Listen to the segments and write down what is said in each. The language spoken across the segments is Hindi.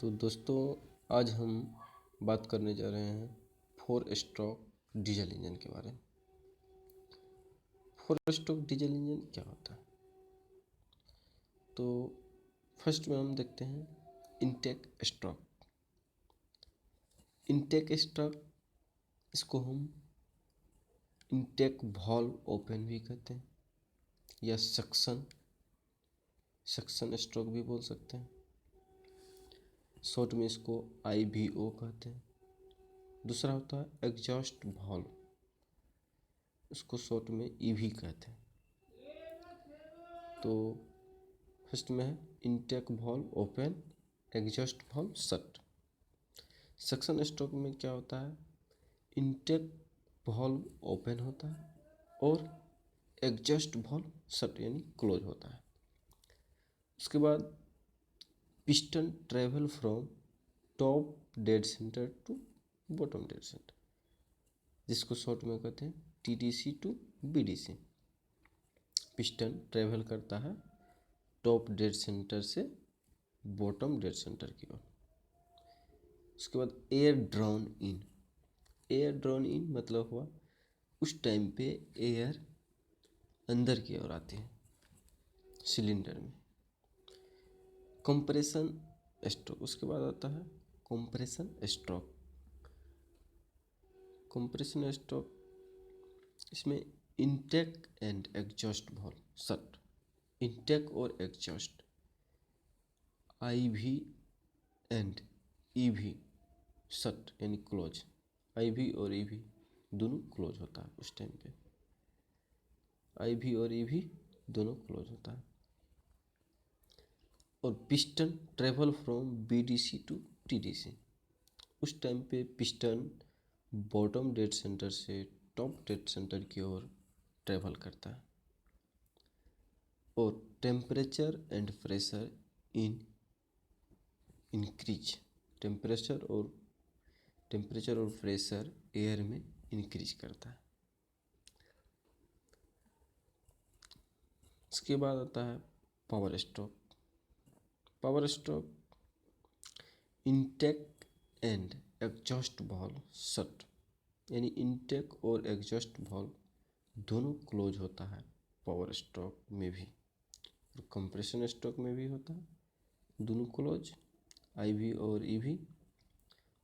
तो दोस्तों आज हम बात करने जा रहे हैं 4 स्ट्रोक डीजल इंजन के बारे में। 4 स्ट्रोक डीजल इंजन क्या होता है? तो फर्स्ट में हम देखते हैं इनटेक स्ट्रोक। इनटेक स्ट्रोक, इसको हम इनटेक वाल्व ओपन भी कहते हैं या सक्शन स्ट्रोक भी बोल सकते हैं। शॉर्ट में इसको IVO कहते हैं। दूसरा होता है एग्जॉस्ट वाल्व, इसको शॉर्ट में EV कहते हैं। तो फर्स्ट में है intake valve open, exhaust valve shut. Suction stroke में क्या होता है? इनटेक वाल्व ओपन होता है और एग्जॉस्ट वाल्व शट यानी क्लोज होता है। उसके बाद piston travel from top dead centre to bottom dead centre, जिसको शॉर्ट में कहते हैं TDC to BDC। Piston travel करता है टॉप डेड सेंटर से बॉटम डेड सेंटर की ओर। उसके बाद air drawn in. Air drawn in मतलब हुआ उस टाइम पे एयर अंदर की ओर आती है सिलेंडर में। कंप्रेशन स्ट्रोक, उसके बाद आता है कंप्रेशन स्ट्रोक। कंप्रेशन स्ट्रोक, इसमें intake and exhaust valve shut. Intake और exhaust IV and EV shut यानी क्लोज। IV और EV दोनों क्लोज होता है उस टाइम पे। IV और EV दोनों क्लोज होता है। और piston travel from BDC to TDC, उस टाइम पे पिस्टन बॉटम डेड सेंटर से टॉप डेड सेंटर की ओर ट्रेवल करता है। और temperature and pressure increase. Temperature और प्रेशर एयर में इंक्रीज करता है। इसके बाद आता है power stroke. Power stroke intake and exhaust valve shut, यानी इनटेक और एग्जॉस्ट वाल्व दोनों क्लोज होता है पावर स्ट्रोक में भी। और कंप्रेशन स्ट्रोक में भी होता है दोनों क्लोज, IV और EV।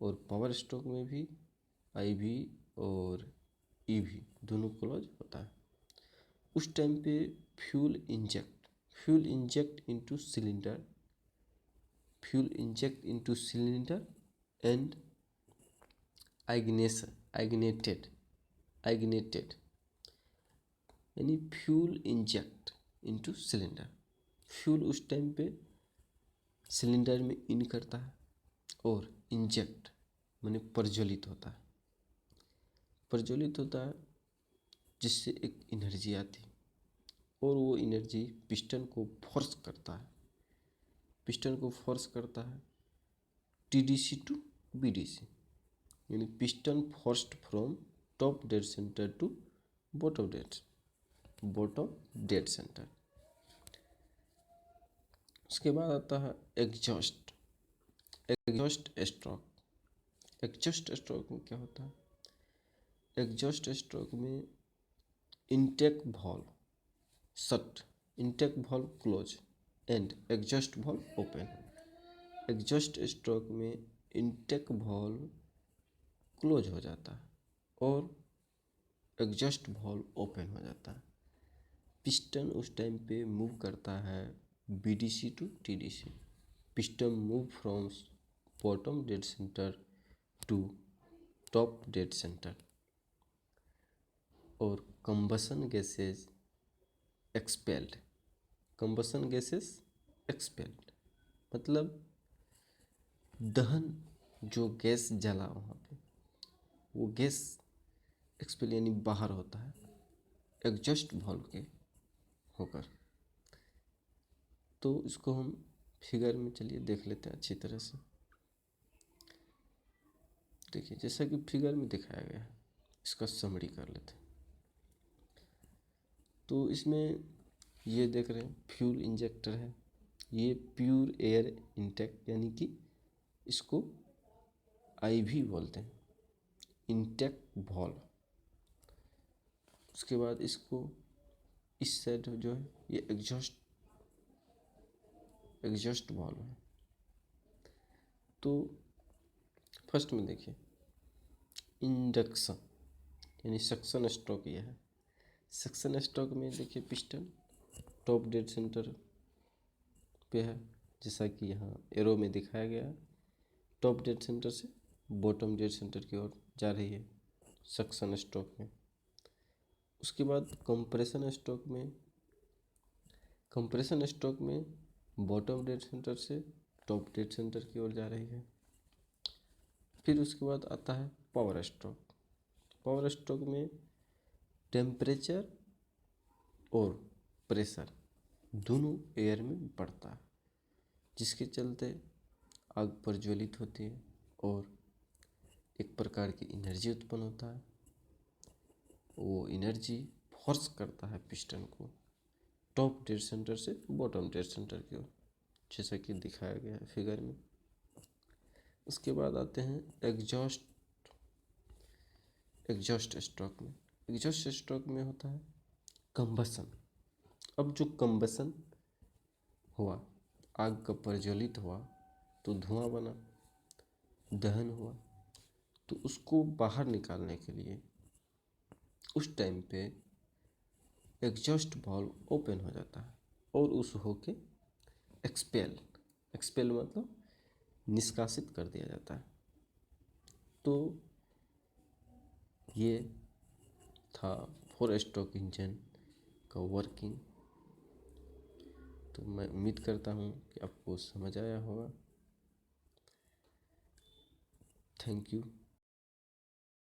और पावर स्ट्रोक में भी IV और EV दोनों क्लोज होता है। उस टाइम पे fuel inject into cylinder and ignited यानी fuel inject into cylinder. Fuel उस टाइम पे सिलेंडर में इन करता है और इंजेक्ट माने प्रज्वलित होता है जिससे एक एनर्जी आती है और वो एनर्जी पिस्टन को फोर्स करता है TDC टू BDC, यानी piston forced from top dead centre to bottom dead centre. उसके बाद आता है एग्जॉस्ट स्ट्रोक। एग्जॉस्ट स्ट्रोक में क्या होता है? एग्जॉस्ट स्ट्रोक में intake valve shut, intake valve close and exhaust valve open. Exhaust stroke में इनटेक वाल्व क्लोज हो जाता है और एग्जॉस्ट वाल्व ओपन हो जाता है। पिस्टन उस टाइम पे मूव करता है BDC to TDC। Piston move from bottom dead centre to top dead centre. और कंबसन गैसेज एक्सपेल्ड मतलब दहन, जो गैस जला वहाँ पे वो गैस एक्सपेल यानी बाहर होता है एग्जॉस्ट वाल्व के होकर। तो इसको हम फिगर में चलिए देख लेते हैं अच्छी तरह से। देखिए जैसा कि फिगर में दिखाया गया है, इसका समरी कर लेते हैं। तो इसमें ये देख रहे हैं फ्यूल इंजेक्टर है, ये प्योर एयर इंटेक यानी कि इसको आई भी बोलते हैं, इंटेक वॉल्व। उसके बाद इसको इस साइड जो है ये एग्जॉस्ट वॉल्व है। तो फर्स्ट में देखिए इंडक्शन यानी सक्शन स्ट्रोक ये है। सक्शन स्ट्रोक में देखिए पिस्टन टॉप डेड सेंटर पे है, जैसा कि यहाँ एरो में दिखाया गया है। टॉप डेड सेंटर से बॉटम डेड सेंटर की ओर जा रही है सक्शन स्ट्रोक में। उसके बाद कंप्रेशन स्ट्रोक में बॉटम डेड सेंटर से टॉप डेड सेंटर की ओर जा रही है। फिर उसके बाद आता है पावर स्ट्रोक। पावर स्ट्रोक में टेम्परेचर और प्रेशर दोनों एयर में बढ़ता है, जिसके चलते आग प्रज्वलित होती है और एक प्रकार की एनर्जी उत्पन्न होता है। वो एनर्जी फोर्स करता है पिस्टन को टॉप डेड सेंटर से बॉटम डेड सेंटर की ओर, जैसा कि दिखाया गया है फिगर में। उसके बाद आते हैं एग्जॉस्ट स्ट्रोक में। एग्जॉस्ट स्ट्रोक में होता है कंबसन। अब जो कंबसन हुआ, आग का प्रज्वलित हुआ तो धुआं बना, दहन हुआ, तो उसको बाहर निकालने के लिए उस टाइम पे एग्जॉस्ट वाल्व ओपन हो जाता है और उस होके एक्सपेल मतलब निष्कासित कर दिया जाता है। तो ये था 4 स्ट्रोक इंजन का वर्किंग। तो मैं उम्मीद करता हूँ कि आपको समझ आया होगा। Thank you.